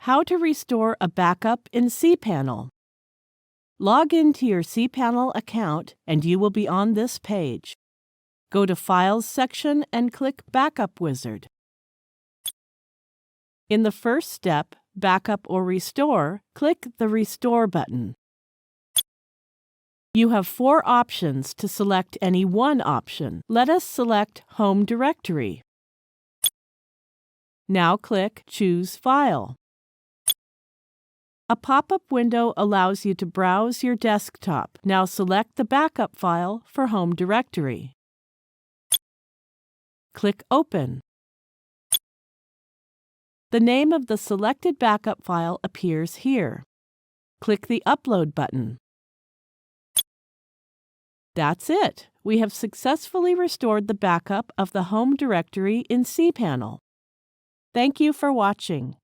How to restore a backup in cPanel. Log into your cPanel account and you will be on this page. Go to Files section and click Backup Wizard. In the first step, Backup or Restore, click the Restore button. You have 4 options to select any one option. Let us select Home Directory. Now click Choose File. A pop-up window allows you to browse your desktop. Now select the backup file for Home Directory. Click Open. The name of the selected backup file appears here. Click the Upload button. That's it. We have successfully restored the backup of the Home Directory in cPanel. Thank you for watching.